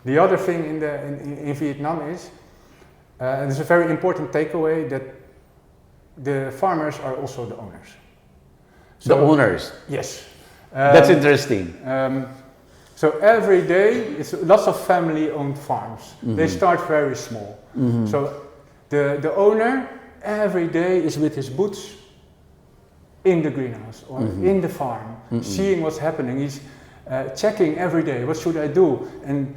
The other thing in Vietnam is, and it's a very important takeaway, that the farmers are also the owners. So, the owners? Yes. That's interesting. So every day, it's lots of family-owned farms. Mm-hmm. They start very small. Mm-hmm. So the owner every day is with his boots in the greenhouse or in the farm, seeing what's happening. He's checking every day, what should I do? And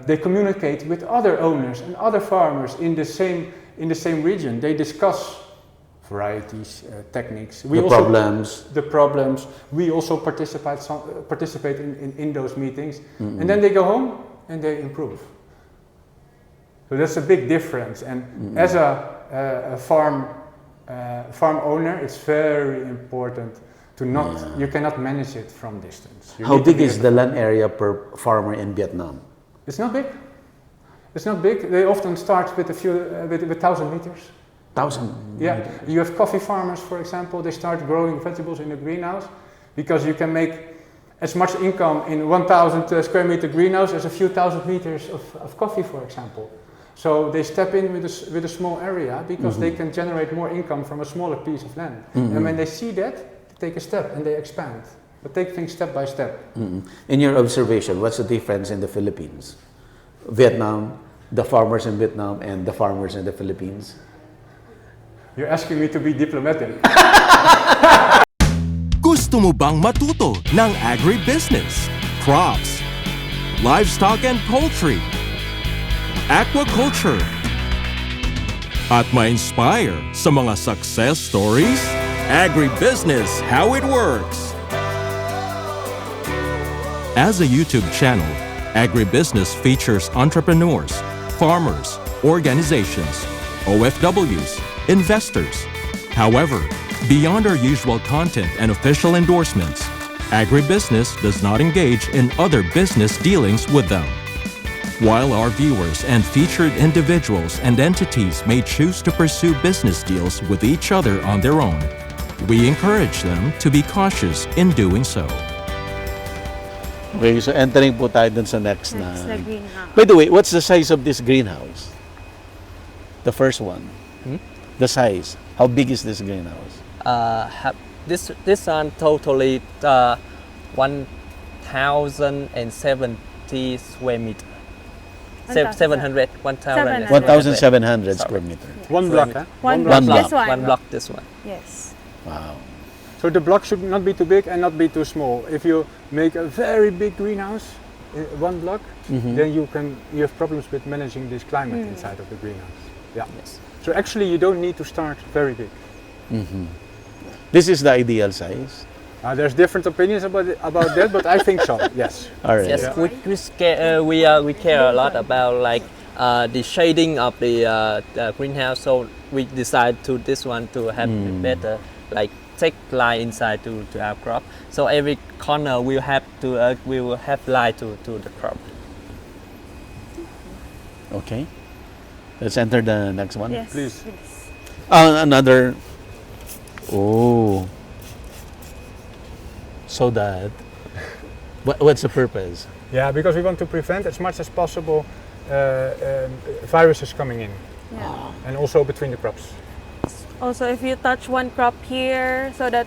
they communicate with other owners and other farmers in the same region. They discuss varieties, techniques. The problems. We also participate in those meetings, and then they go home and they improve. So that's a big difference. And as a farm owner, it's very important to not. You cannot manage it from distance. How big is the land area per farmer in Vietnam? It's not big. It's not big. They often start with with 1,000 meters. 1,000. Yeah, you have coffee farmers, for example. They start growing vegetables in the greenhouse because you can make as much income in 1,000 square meter greenhouse as a few thousand meters of coffee, for example. So they step in with a small area because they can generate more income from a smaller piece of land. And when they see that, they take a step and they expand. But take things step by step. In your observation, what's the difference in the Philippines? Vietnam, the farmers in Vietnam and the farmers in the Philippines? You're asking me to be diplomatic. Gusto mo bang matuto ng agribusiness, crops, livestock and poultry, aquaculture, at ma-inspire sa mga success stories? Agribusiness, how it works! As a YouTube channel, Agribusiness features entrepreneurs, farmers, organizations, OFWs, investors. However, beyond our usual content and official endorsements, Agribusiness does not engage in other business dealings with them. While our viewers and featured individuals and entities may choose to pursue business deals with each other on their own, we encourage them to be cautious in doing so. Okay, so entering po tayo dun sa next na. That's the greenhouse. By the way, what's the size of this greenhouse? The first one. The size. How big is this greenhouse? This one totally 1,070 square meter. 700, 1,000. 1,700 square meter. One block, huh? One block. block. This one. One block, this one. Yes. Wow. So the block should not be too big and not be too small. If you make a very big greenhouse, in one block, then you have problems with managing this climate inside of the greenhouse. Yeah. Yes. So actually, you don't need to start very big. This is the ideal size. There's different opinions about that, but I think so. Yes. All right. Yes, we care a lot about like the shading of the greenhouse. So we decide to this one to have better like take light inside to our crop. So every corner we will have light to the crop. Okay. Let's enter the next one. Yes. Please. Another. Oh. So that. What's the purpose? Yeah, because we want to prevent as much as possible viruses coming in, and also between the crops. Also, if you touch one crop here, so that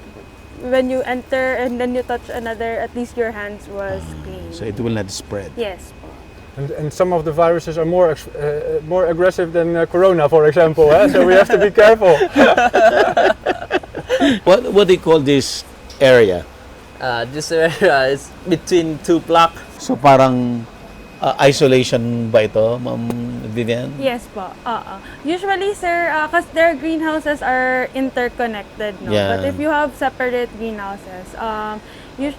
when you enter and then you touch another, at least your hands was clean. So it will not spread. Yes. And some of the viruses are more aggressive than Corona, for example. So we have to be careful. What do you call this area? This area is between two blocks. So parang isolation ba ito, Ma'am Vivian? Yes po. Usually, sir, because their greenhouses are interconnected, no? Yeah. But if you have separate greenhouses,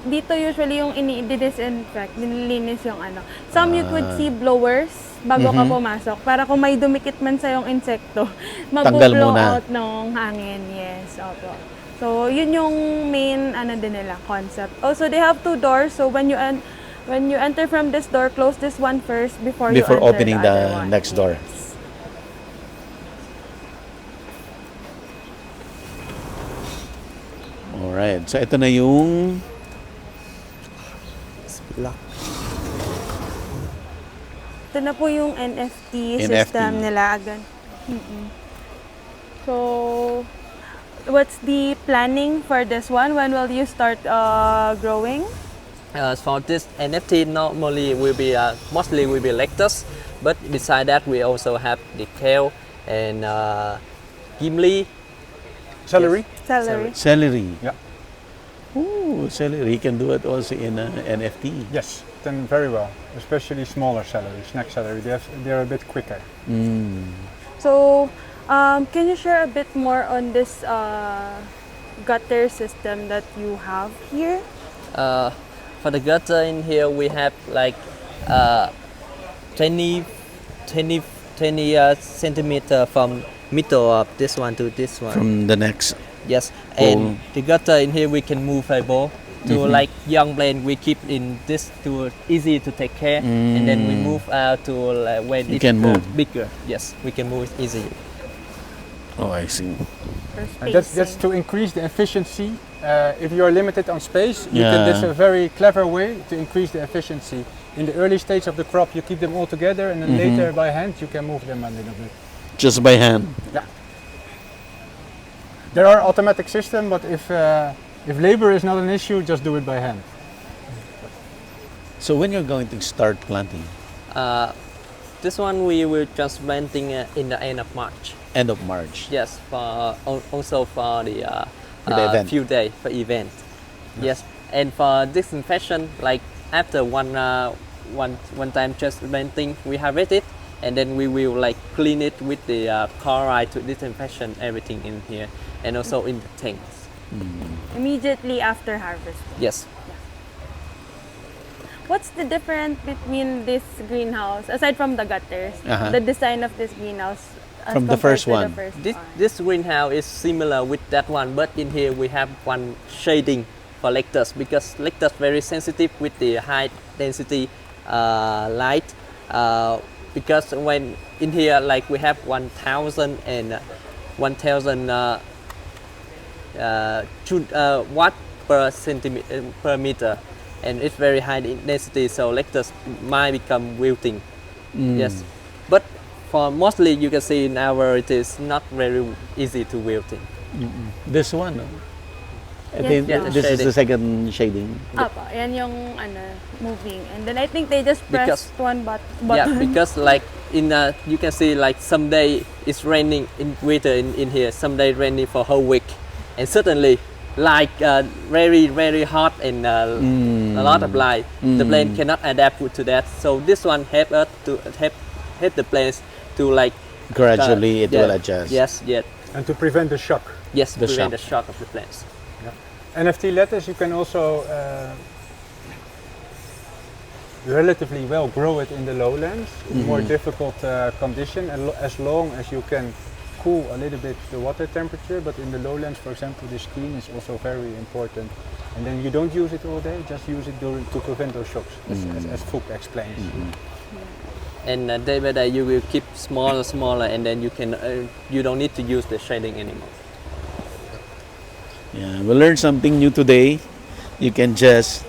dito usually yung ini-disinfect, nililinis yung ano. Some you could see blowers bago ka pumasok para kung may dumikit man sa yung insekto, mag-blow out ng hangin. Yes, opo. So, yun yung main din nila concept. Also, they have two doors, so when you enter from this door, close this one first before you enter opening the other the one. next door. Yes. Alright, so ito na yung Block. Ito na po yung NFT, NFT. system nila. So, what's the planning for this one? When will you start growing? For this NFT, normally will be mostly will be lettuce, but beside that we also have the kale and gimli. Celery? Celery. Celery. Yeah. Ooh, celery. You can do it also in NFT. Yes, then very well. Especially smaller celery, snack celery. They're a bit quicker. So, can you share a bit more on this gutter system that you have here? For the gutter in here, we have like 20 centimeter from middle of this one to this one. From the next. Yes, Pole. and the gutter in here we can move able to like young plant we keep in this to easy to take care, and then we move out to when You it's can move. bigger. Yes, we can move easily. Oh, I see. For And that's spacing? to increase the efficiency. If you are limited on space, you Yeah. can, that's a very clever way to increase the efficiency. In the early stage of the crop, you keep them all together, and then later by hand you can move them a little bit. Just by hand. There are automatic systems, but if labor is not an issue, just do it by hand. So when you're going to start planting? This one we will just planting in the end of March. End of March. Yes, for also for the the event. few days for event. Yes, and for disinfection, like after one time just planting, we harvest it, and then we will like clean it with the chloride to disinfection everything in here, and also in the tanks. Immediately after harvest. Yes. What's the difference between this greenhouse, aside from the gutters, the design of this greenhouse as From the compared first to one? The first This greenhouse is similar with that one, but in here we have one shading for lettuce because lettuce very sensitive with the high density light. Because when in here like we have 1,000 and 1,000 watt per centimeter per meter, and it's very high in density, so lettuce might become wilting. Yes, but for mostly you can see in our it is not very easy to wilting. This one. I Yes, think yeah. this is Shading. the second shading. Apo, yan yung moving. And then I think they just pressed one button. Yeah, because like in you can see like someday it's raining in winter in here, someday raining for whole week, and suddenly like very hot and a lot of light. The plant cannot adapt to that. So this one help us to help the plants to like Gradually it will adjust. Yes, yes, And to prevent the shock. yes. The Prevent shock. the shock of the plants. NFT lettuce, you can also relatively well grow it in the lowlands, more difficult condition, and as long as you can cool a little bit the water temperature. But in the lowlands, for example, the screen is also very important. And then you don't use it all day, just use it to prevent those shocks, as Fook explains. And day by day you will keep smaller, and then you can you don't need to use the shading anymore. Yeah, we learned something new today. You can just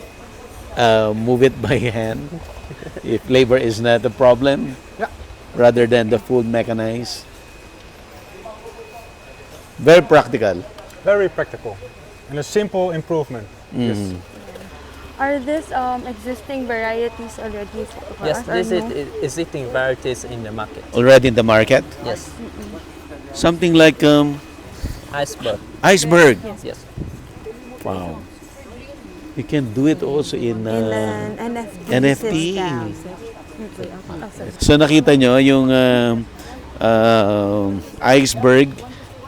move it by hand if labor is not a problem, Yeah. rather than the full mechanized. Very practical. Very practical and a simple improvement. Yes. Are these existing varieties already for Yes, us or this no? is existing varieties in the market. Already in the market. Yes, Something like iceberg. iceberg. Yes. Wow. You can do it also in In an NFT, NFT. system. So nakita nyo yung iceberg.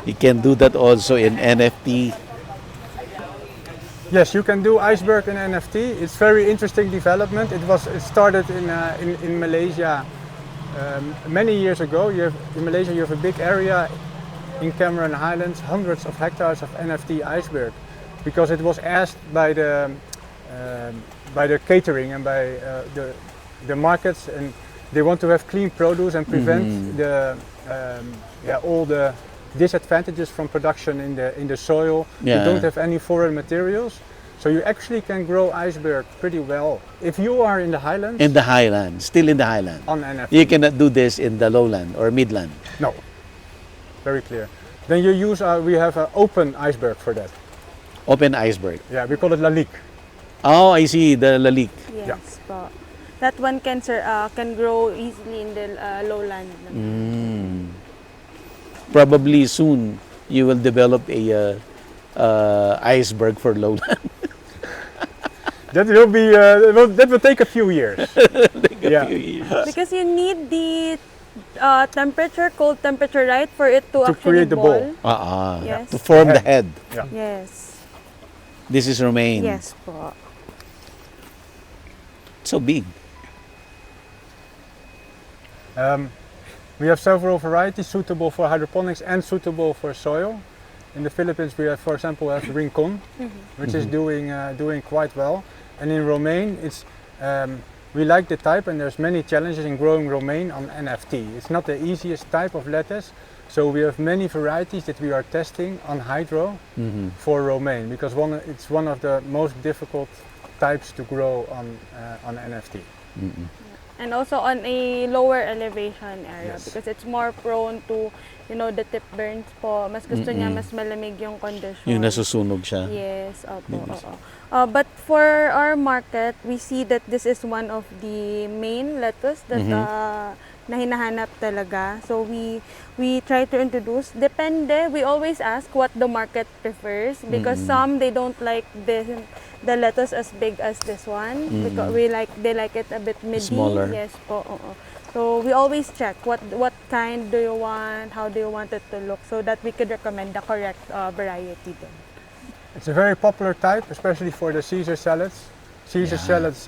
You can do that also in NFT. Yes, you can do iceberg and NFT. It's very interesting development. It started in Malaysia many years ago. In Malaysia you have a big area in Cameron Highlands, hundreds of hectares of NFT iceberg, because it was asked by the catering and by the markets, and they want to have clean produce and prevent all the disadvantages from production in the soil. Yeah. You don't have any foreign materials. So you actually can grow iceberg pretty well if you are in the highlands. In the highland, still in the highland. On NFT. You cannot do this in the lowland or midland. No. Very clear. Then you use, we have an open iceberg for that. Open iceberg. Yeah, we call it lalique. Oh, I see, the lalik. Yes po. That one can grow easily in the lowland. Probably soon you will develop a iceberg for lowland. That will be, that will take a few years. Yeah. Because you need the temperature, cold temperature, right, for it to actually create the ball. Yes. To form the head. Yeah. Yes. This is romaine. Yes po. So big. We have several varieties suitable for hydroponics and suitable for soil. In the Philippines, we have, for example, Rincon, which is doing quite well. And in romaine, it's we like the type, and there's many challenges in growing romaine on NFT. It's not the easiest type of lettuce, so we have many varieties that we are testing on hydro for romaine, because it's one of the most difficult types to grow on NFT. And also on a lower elevation area, Yes. because it's more prone to, the tip burns po. Mas gusto niya mas malamig yung condition. Yung nasusunog siya. Yes, opo, oo. But for our market, we see that this is one of the main lettuce that na hinahanap talaga. So we try to introduce. Depende, we always ask what the market prefers, because some they don't like the lettuce as big as this one, because they like it a bit midi. Smaller. Yes po. Oo. So we always check what kind do you want, how do you want it to look, so that we could recommend the correct variety then. It's a very popular type, especially for the Caesar salads. Caesar salads,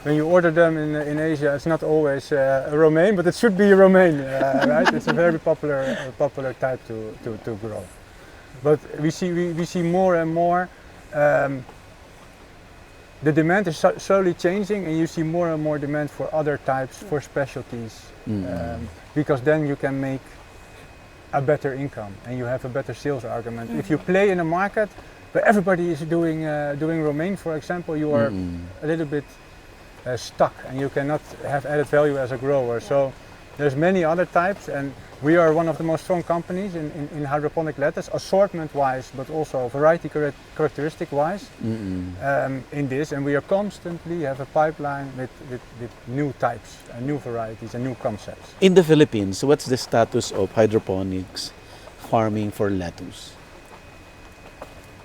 when you order them in Asia, it's not always a romaine, but it should be a romaine, right? It's a very popular type to grow. But we see more and more. The demand is slowly changing, and you see more and more demand for other types, for specialties, because then you can make a better income and you have a better sales argument. If you play in a market where everybody is doing romaine, for example, you are a little bit stuck, and you cannot have added value as a grower. So there's many other types, and we are one of the most strong companies in hydroponic lettuce, assortment-wise, but also variety characteristic-wise in this. And we are constantly have a pipeline with new types, and new varieties, and new concepts. In the Philippines, what's the status of hydroponics farming for lettuce?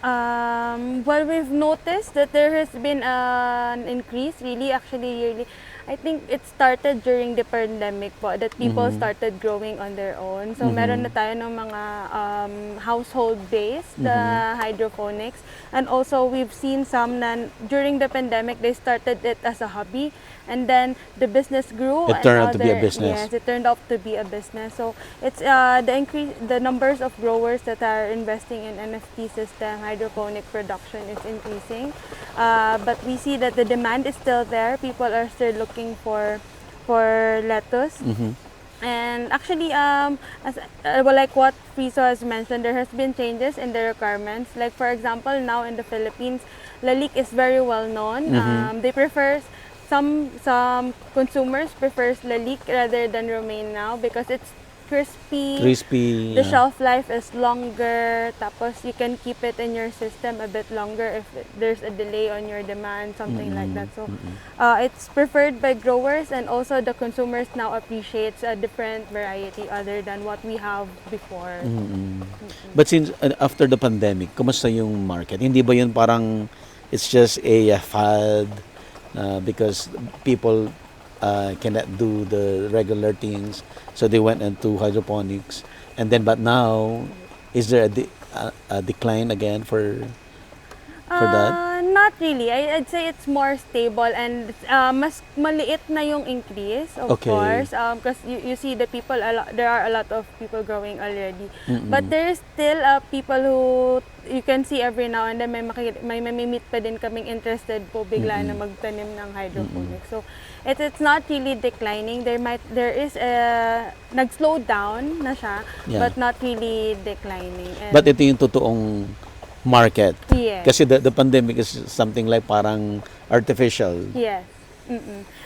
Well, we've noticed that there has been an increase, really, actually yearly. I think it started during the pandemic po, that people started growing on their own. So meron na tayo ng mga household-based hydroponics. And also we've seen some na during the pandemic, they started it as a hobby. And then the business grew. It turned out to be a business. Yes, it turned out to be a business. So it's the numbers of growers that are investing in NFT system, hydroponic production is increasing. But we see that the demand is still there. People are still looking for lettuce. And actually, like what Friso has mentioned, there has been changes in the requirements. Like for example, now in the Philippines, lalique is very well known. They prefer some consumers prefers lalique rather than romaine now, because it's crispy. The shelf life is longer. Tapos you can keep it in your system a bit longer if there's a delay on your demand, something like that. So it's preferred by growers, and also the consumers now appreciates a different variety other than what we have before. But since after the pandemic, kumusta yung market? Hindi ba yun parang it's just a fad because people cannot do the regular things, so they went into hydroponics, and then but now is there a decline again for that? Not really. I'd say it's more stable, and mas maliit na yung increase, of course, because you see the people, there are a lot of people growing already. But there is still people who you can see every now and then may meet pa din kaming interested po bigla na magtanim ng hydroponics. So it's not really declining. There is nag-slow down na siya, but not really declining. And But ito yung totoong market. Yes. Kasi the pandemic is something like parang artificial. Yes.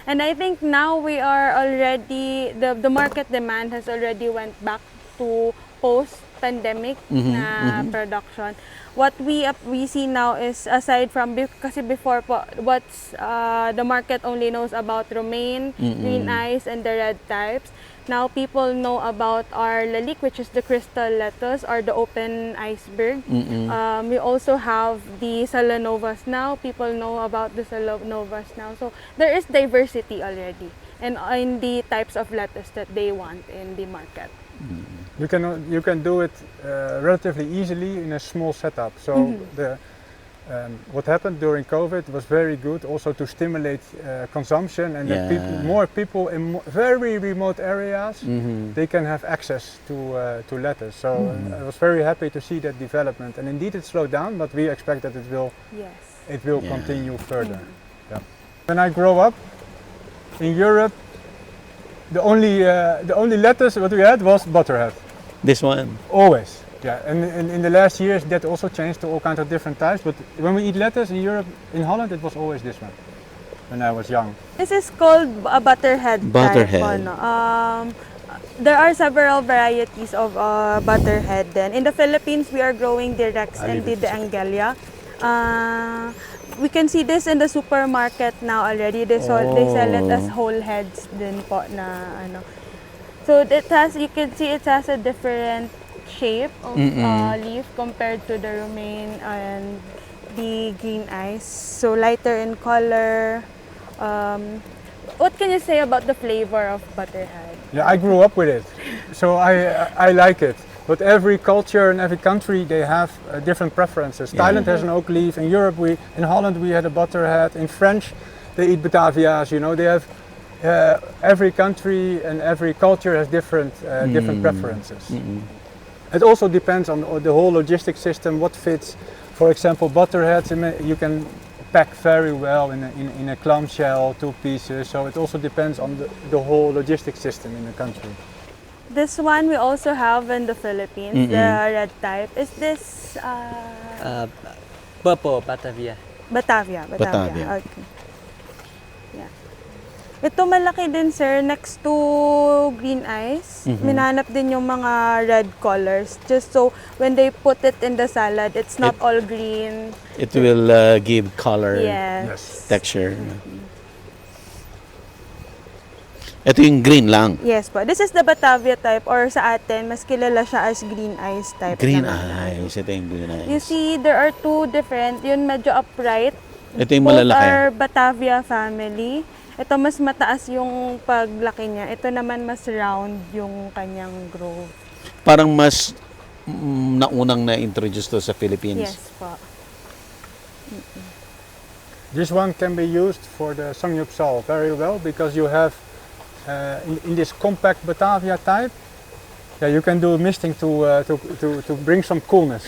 And I think now we are already, the market demand has already went back to post-pandemic na production. What we see now is, aside from, kasi before po, what's the market only knows about romaine, green ice, and the red types. Now people know about our lalik, which is the crystal lettuce or the open iceberg. We also have the Salanovas now. People know about the Salanovas now. So there is diversity already and in the types of lettuce that they want in the market. You can do it relatively easily in a small setup. So what happened during COVID was very good also to stimulate consumption, and that more people in very remote areas they can have access to lettuce. So I was very happy to see that development, and indeed it slowed down, but we expect that it will continue further. When I grow up in Europe, the only lettuce what we had was butterhead. This one. Always. Yeah, and in the last years that also changed to all kinds of different types, but when we eat lettuce in Europe, in Holland, it was always this one, when I was young. This is called a butterhead. Butterhead. Type, there are several varieties of butterhead then. In the Philippines, we are growing the Rex and the Angelia. We can see this in the supermarket now already. They sell it as whole heads din po na ano. So it has, you can see it has a different shape of leaf compared to the romaine and the green ice. So lighter in color. What can you say about the flavor of butterhead? Yeah, I grew up with it, so I like it. But every culture and every country, they have different preferences. Thailand has an oak leaf. In Europe, in Holland we had a butterhead. In French, they eat Batavias. You know, they have every country and every culture has different preferences. It also depends on the whole logistic system, what fits. For example, butterheads you can pack very well in a clamshell, 2 pieces. So it also depends on the whole logistic system in the country. This one we also have in the Philippines, the red type. Is this Purple Batavia. Batavia. Batavia. Okay. Yeah. Ito malaki din, sir, next to green ice. Minanap din yung mga red colors, just so when they put it in the salad, it's not all green. It will give color, texture. Ito yung green lang. Yes po. This is the Batavia type, or sa atin, mas kilala siya as green ice type. Green naman. ice. Ito yung green ice. You see, there are two different. Yun medyo upright. Ito yung Both malalaki. are Batavia family. Ito mas mataas yung paglaki niya. Ito naman mas round yung kanyang growth. Parang mas naunang na-introduce to sa Philippines. Yes po. This one can be used for the samgyeopsal very well, because you have in this compact Batavia type, you can do misting to bring some coolness.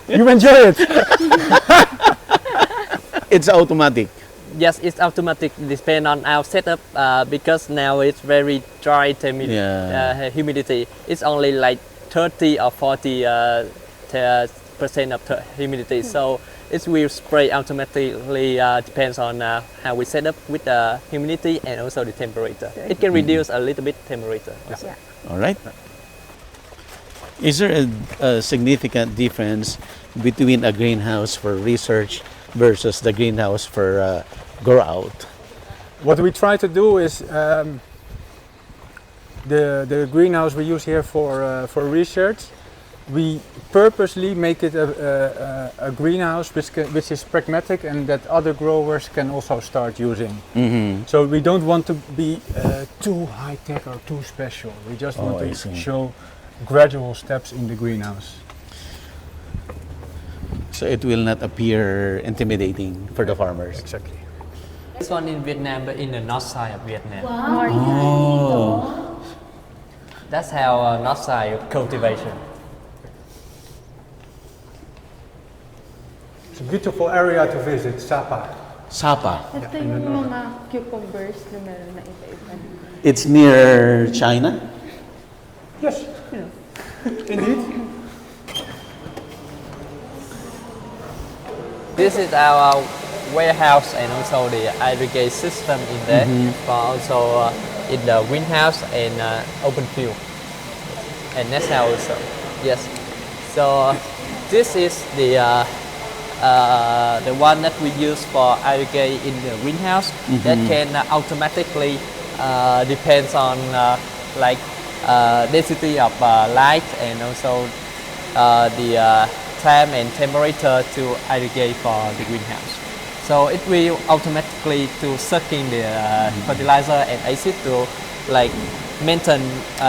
You enjoy it. It's automatic. Yes, it's automatic. Depend on our setup because now it's very dry humidity. It's only like 30 or 40% of humidity. So it will spray automatically. Depends on how we set up with the humidity and also the temperature. It can reduce a little bit temperature. Yeah. All right. Is there a significant difference between a greenhouse for research versus the greenhouse for grow out? What we try to do is the greenhouse we use here for research, we purposely make it a greenhouse which is pragmatic and that other growers can also start using. So we don't want to be too high tech or too special. We just want to show gradual steps in the greenhouse. So it will not appear intimidating for the farmers. Exactly. This one in Vietnam, but in the north side of Vietnam. Oh. That's how north side cultivation. It's a beautiful area to visit, Sapa. Sapa. Ito yung mga cucumbers na meron na iba-iba. It's near China? Yes, indeed. This is our warehouse and also the irrigation system in there, but also in the greenhouse and open field. And that's how also. Yes. So this is the one that we use for irrigate in the greenhouse that can automatically depends on like density of light and also the time and temperature to irrigate for the greenhouse. So it will automatically to sucking the fertilizer and acid to like maintain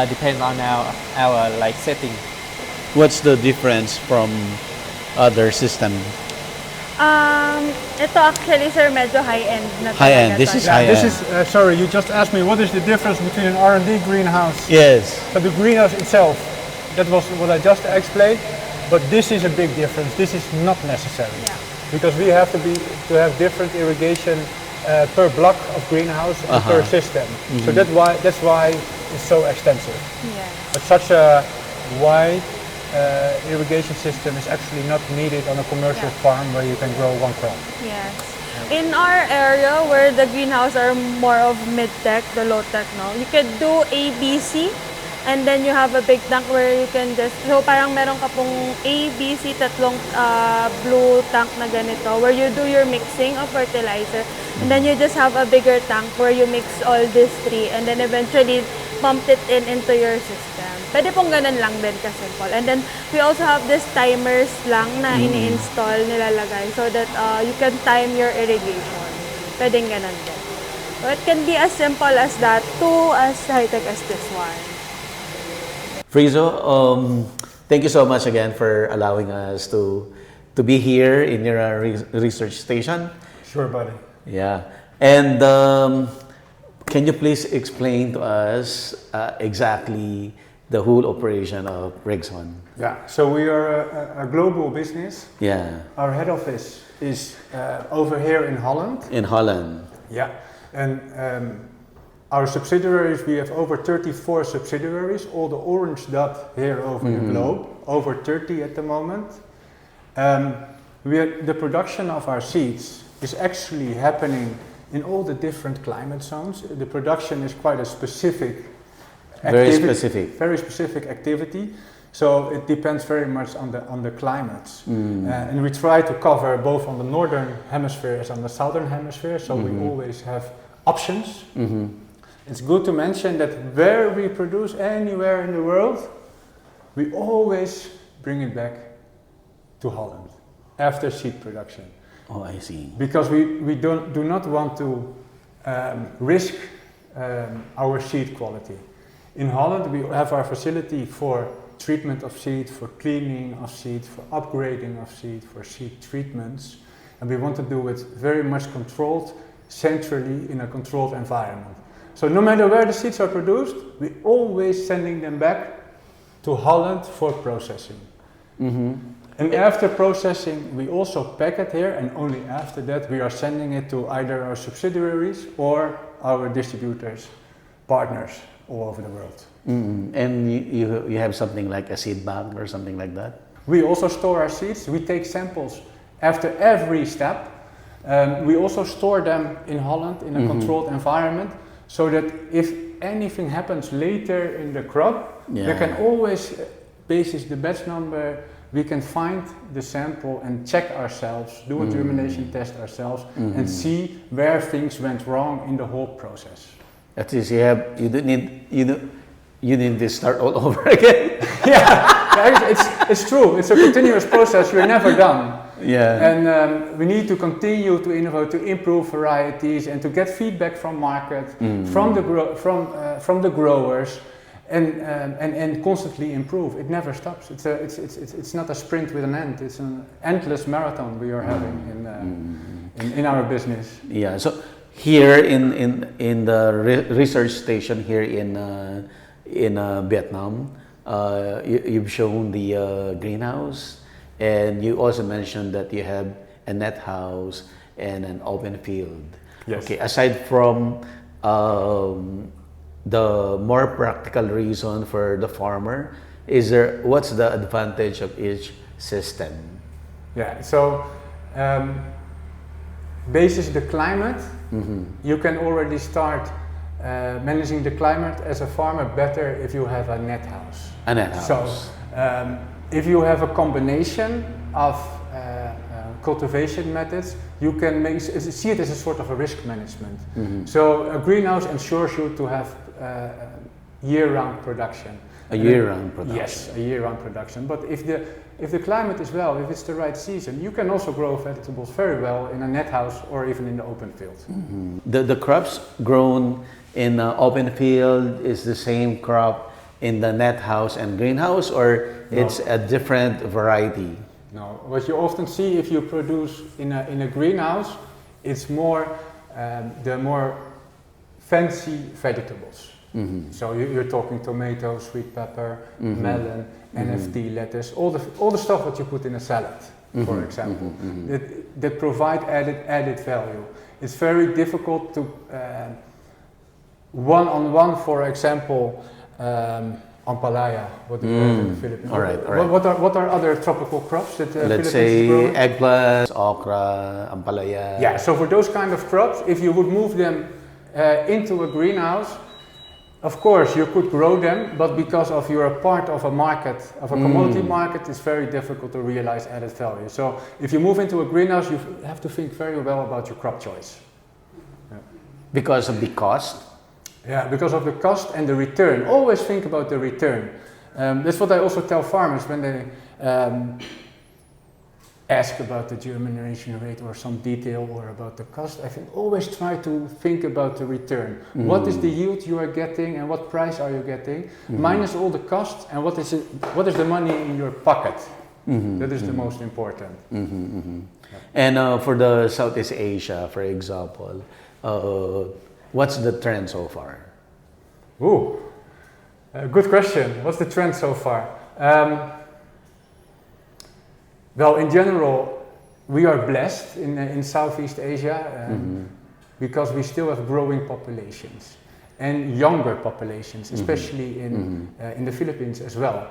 depends on our like setting. What's the difference from other system? Ito actually sir medyo high-end na High-end. talaga This to. is high-end. This is, sorry, you just asked me what is the difference between an R&D greenhouse. Yes. So the greenhouse itself, that was what I just explained, but this is a big difference. This is not necessary. Yeah. Because we have to have different irrigation per block of greenhouse and per system. So that's why it's so extensive. Yes. But such a wide irrigation system is actually not needed on a commercial farm where you can grow one crop. Yes. In our area where the greenhouse are more of mid-tech, the low-tech, no, you could do A, B, C, and then you have a big tank where you can just, so parang meron ka pong A, B, C, tatlong blue tank na ganito where you do your mixing of fertilizer, and then you just have a bigger tank where you mix all these three and then eventually pump it into your system. Pwede pong ganun lang din ka-simple. And then we also have this timers lang na ini-install, nilalagay so that you can time your irrigation. Pwedeng ganun din. So it can be as simple as that to as high-tech as this one. Frizo, thank you so much again for allowing us to be here in your research station. Sure, buddy. Yeah. And can you please explain to us exactly the whole operation of Zwaan? Yeah, so we are a global business. Yeah. Our head office is over here in Holland. In Holland. Yeah, and our subsidiaries, we have over 34 subsidiaries, all the orange dot here over the globe, over 30 at the moment. The production of our seeds is actually happening in all the different climate zones. The production is quite a specific activity, very specific activity. So it depends very much on the climates. And we try to cover both on the northern hemisphere as on the southern hemisphere, so we always have options. It's good to mention that where we produce anywhere in the world, we always bring it back to Holland after seed production. Oh, I see. Because we do not want to risk our seed quality. In Holland, we have our facility for treatment of seed, for cleaning of seed, for upgrading of seed, for seed treatments. And we want to do it very much controlled, centrally in a controlled environment. So no matter where the seeds are produced, we always sending them back to Holland for processing. And after processing, we also pack it here, and only after that we are sending it to either our subsidiaries or our distributors, partners all over the world. And you have something like a seed bank or something like that? We also store our seeds. We take samples after every step. We also store them in Holland in a controlled environment, so that if anything happens later in the crop, we can always, basis the batch number, we can find the sample and check ourselves, do a germination test ourselves, and see where things went wrong in the whole process. That is, you need to start all over again. It's true. It's a continuous process. You're never done. Yeah. And we need to continue to innovate, to improve varieties, and to get feedback from market, from the growers, and constantly improve. It never stops. It's not a sprint with an end. It's an endless marathon we are having in our business. Yeah. So here in the research station here in Vietnam, you've shown the greenhouse. And you also mentioned that you have a net house and an open field. Yes. Okay. Aside from the more practical reason for the farmer, what's the advantage of each system? Yeah. So basis the climate, you can already start managing the climate as a farmer better if you have a net house. A net house. So if you have a combination of cultivation methods, you can see it as a sort of a risk management. So a greenhouse ensures you to have year-round production. A year-round production. Yes, a year-round production. But if the climate is well, if it's the right season, you can also grow vegetables very well in a net house or even in the open field. The crops grown in an open field is the same crop in the net house and greenhouse, or it's a different variety? No, what you often see if you produce in a greenhouse, it's more the more fancy vegetables. So you're talking tomato, sweet pepper, melon, NFT, lettuce, all the stuff that you put in a salad, for example, that provide added value. It's very difficult to one-on-one, for example, ampalaya, what do you have in the Philippines? All right. What are other tropical crops that Let's Philippines say is growing? eggplant, okra, ampalaya. Yeah, so for those kind of crops, if you would move them into a greenhouse, of course you could grow them, but because of you're a part of a market, of a commodity market, it's very difficult to realize added value. So if you move into a greenhouse, you have to think very well about your crop choice. Yeah. Because of the cost? Yeah, because of the cost and the return. Always think about the return. That's what I also tell farmers when they ask about the germination rate or some detail or about the cost. I think always try to think about the return. What is the yield you are getting and what price are you getting? Minus all the costs and what is the money in your pocket? That is the most important. And for the Southeast Asia, for example, what's the trend so far? Ooh, good question. What's the trend so far? Well, in general, we are blessed in Southeast Asia because we still have growing populations and younger populations, especially in the Philippines as well.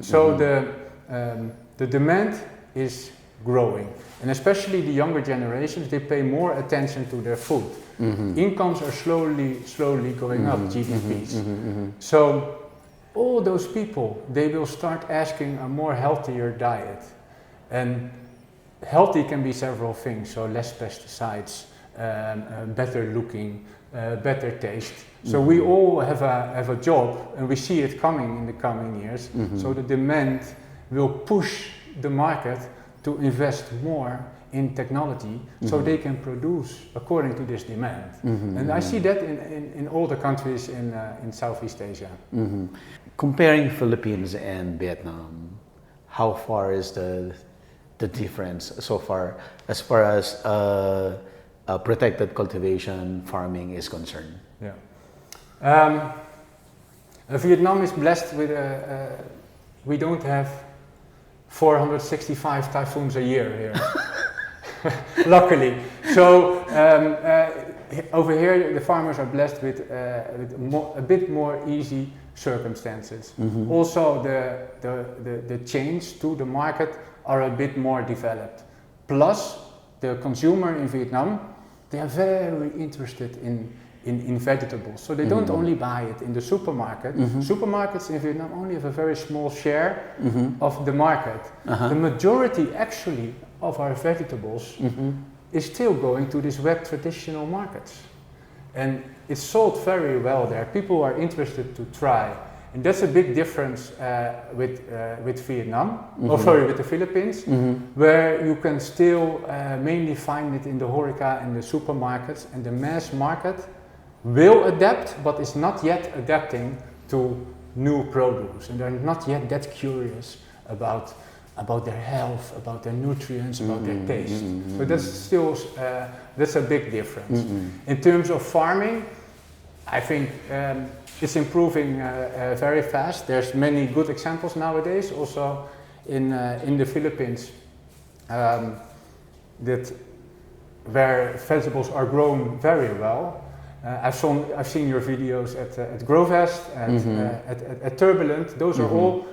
So the demand is growing, and especially the younger generations, they pay more attention to their food. Incomes are slowly going up, GDPs. So all those people, they will start asking a more healthier diet. And healthy can be several things, so less pesticides, better looking, better taste. So we all have a job, and we see it coming in the coming years. So the demand will push the market to invest more in technology so they can produce according to this demand. And I see that in all the countries in Southeast Asia. Comparing Philippines and Vietnam, how far is the difference so far as protected cultivation farming is concerned? Yeah. Vietnam is blessed with we don't have 465 typhoons a year here. Luckily. So over here the farmers are blessed with a bit more easy circumstances. Also the chains to the market are a bit more developed. Plus the consumer in Vietnam, they are very interested in vegetables. So they don't only buy it in the supermarket. Supermarkets in Vietnam only have a very small share of the market. The majority actually of our vegetables is still going to these web traditional markets. And it's sold very well there. People are interested to try. And that's a big difference with Vietnam, with the Philippines, where you can still mainly find it in the HoReCa and the supermarkets, and the mass market will adapt, but is not yet adapting to new produce, and they're not yet that curious about their health, about their nutrients, about their taste. So that's still that's a big difference. In terms of farming, I think it's improving very fast. There's many good examples nowadays, also in the Philippines, that where vegetables are grown very well. I've seen your videos at GrowVest, at Turbulent. Those are all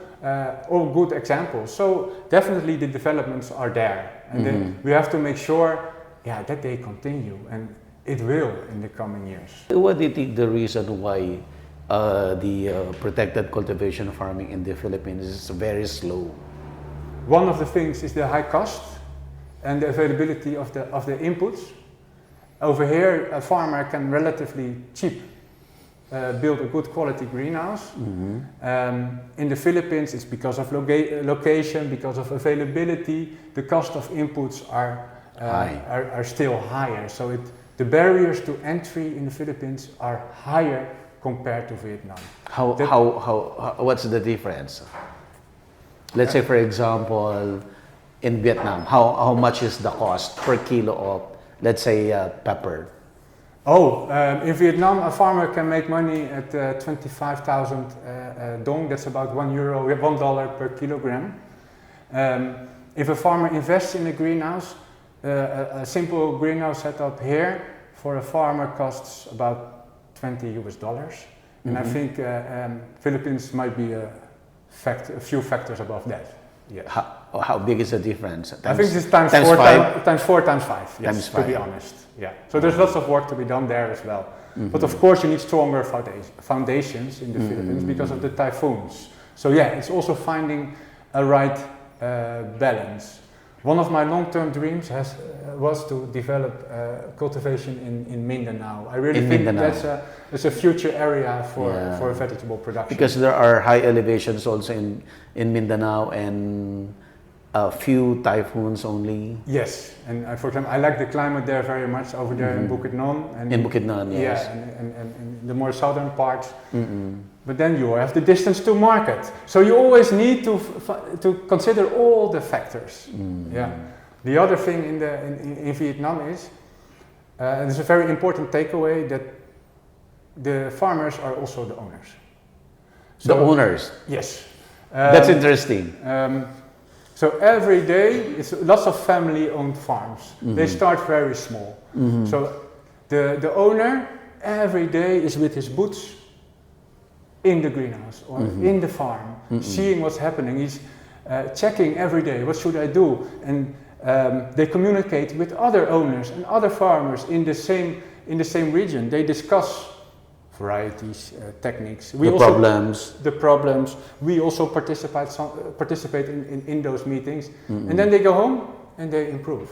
all good examples. So definitely the developments are there, and then we have to make sure, that they continue, and it will in the coming years. What do you think the reason why the protected cultivation farming in the Philippines is very slow? One of the things is the high cost and the availability of the inputs. Over here, a farmer can relatively cheap build a good quality greenhouse. In the Philippines, it's because of location, because of availability. The cost of inputs are still higher. So the barriers to entry in the Philippines are higher compared to Vietnam. What's the difference? Let's say, for example, in Vietnam, how much is the cost per kilo of, let's say, pepper? In Vietnam, a farmer can make money at 25,000 dong. That's about $1 per kilogram. If a farmer invests in a greenhouse, a simple greenhouse setup here for a farmer costs about $20. And I think Philippines might be a few factors above that. Yes. How big is the difference? I think it's times 4, times 5. Yes, times 5. To be honest. Yeah. So there's lots of work to be done there as well. But of course, you need stronger foundations in the Philippines because of the typhoons. So it's also finding a right balance. One of my long-term dreams was to develop cultivation in Mindanao. I really think that's a future area for vegetable production. Because there are high elevations also in Mindanao and a few typhoons only. Yes, and for example, I like the climate there very much over there in Bukidnon. In Bukidnon, yes. Yeah, and the more southern parts. But then you have the distance to market. So you always need to consider all the factors. Yeah. The other thing in Vietnam is, and it's a very important takeaway, that the farmers are also the owners. So, the owners? Yes. That's interesting. So every day, it's lots of family-owned farms. They start very small. So the owner every day is with his boots in the greenhouse or in the farm, seeing what's happening. He's checking every day, what should I do? And they communicate with other owners and other farmers in the same region. They discuss varieties, techniques. The problems. We also participate in those meetings, and then they go home and they improve.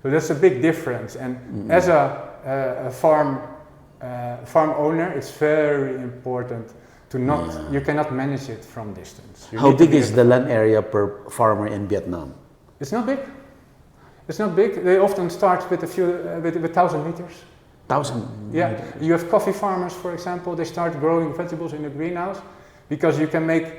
So that's a big difference. And as a farm owner, it's very important to you cannot manage it from distance. How big is the land area per farmer in Vietnam? It's not big. It's not big. They often start with with 1,000 meters. 1,000? Yeah. You have coffee farmers, for example. They start growing vegetables in a greenhouse because you can make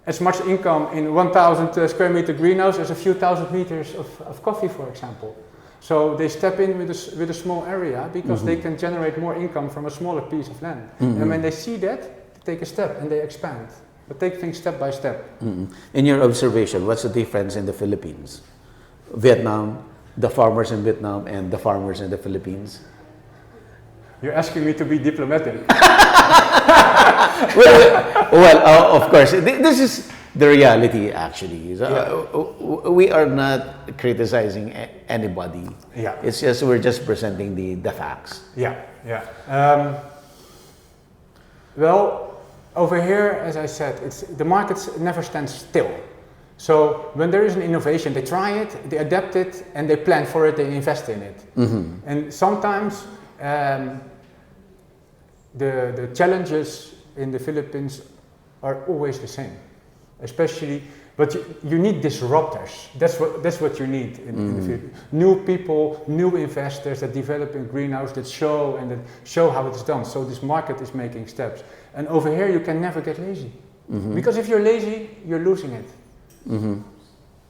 as much income in 1,000 square meter greenhouse as a few thousand meters of coffee, for example. So they step in with a small area because they can generate more income from a smaller piece of land. And when they see that, they take a step and they expand. But take things step by step. In your observation, what's the difference in the Philippines? Vietnam, the farmers in Vietnam and the farmers in the Philippines? You're asking me to be diplomatic. Of course, this is the reality actually. We are not criticizing anybody. Yeah. It's just, we're just presenting the facts. Yeah. Well, over here, as I said, the markets never stand still. So when there is an innovation, they try it, they adapt it, and they plan for it, they invest in it. And sometimes the challenges in the Philippines are always the same, especially. But you need disruptors. That's what you need in the Philippines. New people, new investors that develop in greenhouse that show how it's done. So this market is making steps. And over here, you can never get lazy, because if you're lazy, you're losing it.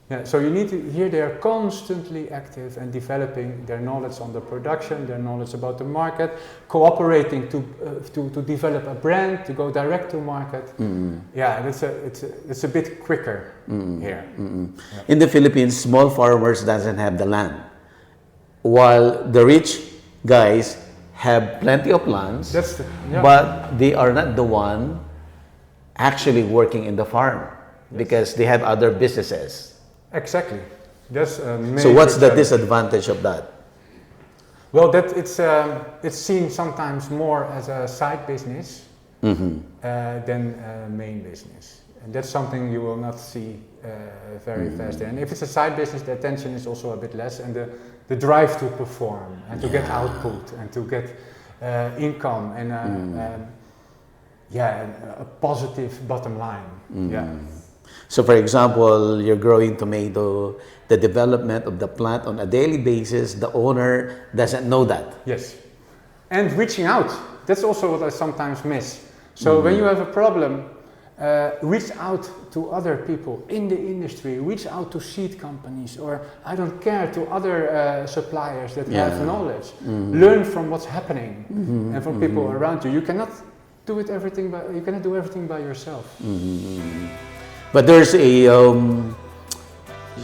Yeah, so you need to, here they are constantly active and developing their knowledge on the production, their knowledge about the market, cooperating to develop a brand, to go direct to market. Yeah, it's a bit quicker here. Yeah. In the Philippines, small farmers doesn't have the land, while the rich guys have plenty of lands, but they are not the one actually working in the farm because they have other businesses. Exactly. That's a major So what's the challenge. disadvantage of that? Well, that it's seen sometimes more as a side business than a main business, and that's something you will not see very fast. And if it's a side business, the attention is also a bit less, and the drive to perform and to get output and to get income and a positive bottom line. Yeah. So for example, you're growing tomato, the development of the plant on a daily basis, the owner doesn't know that. Yes. And reaching out, that's also what I sometimes miss. So when you have a problem, reach out to other people in the industry, reach out to seed companies, or I don't care, to other suppliers that have knowledge. Learn from what's happening and from people around you. You cannot do everything by yourself. But there's a,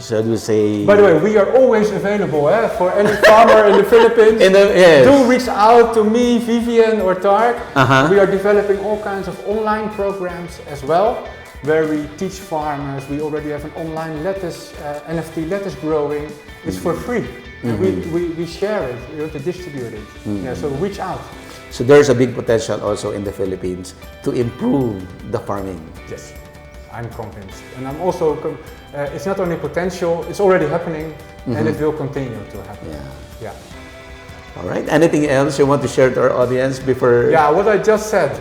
shall we say... By the way, we are always available for any farmer in the Philippines. Yes. Do reach out to me, Vivian, or Tark. We are developing all kinds of online programs as well, where we teach farmers. We already have an online lettuce, NFT lettuce growing. It's for free. And we share it, we want to distribute it. Yeah, so reach out. So there's a big potential also in the Philippines to improve the farming. Yes. I'm convinced, and I'm also. It's not only potential; it's already happening, and it will continue to happen. Yeah. All right. Anything else you want to share to our audience before? Yeah. What I just said.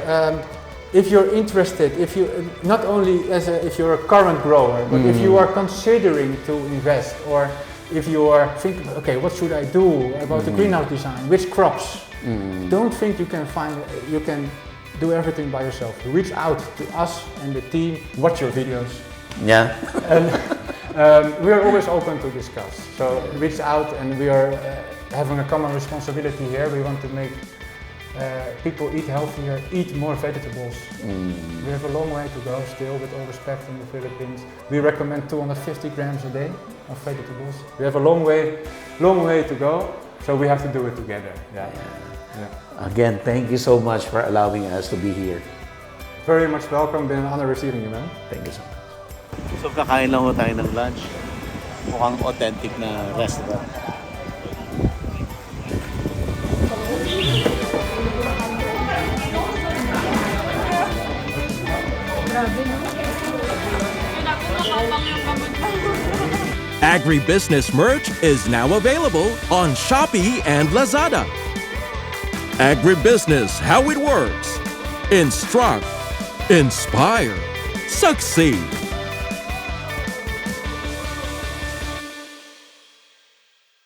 If you're interested, if you not only if you're a current grower, but if you are considering to invest, or if you are thinking, okay, what should I do about the greenhouse design? Which crops? Don't think you can do everything by yourself. Reach out to us and the team. Watch your videos. Yeah. And we are always open to discuss. So reach out, and we are having a common responsibility here. We want to make people eat healthier, eat more vegetables. We have a long way to go still, with all respect, in the Philippines. We recommend 250 grams a day of vegetables. We have a long way to go. So we have to do it together. Yeah. Again, thank you so much for allowing us to be here. Very much welcome. Been an honor receiving you, man. Thank you so much. So kakain lang ho tayo ng lunch. Mukhang authentic na restaurant. Agribusiness merch is now available on Shopee and Lazada. Agribusiness, how it works. Instruct, inspire, succeed.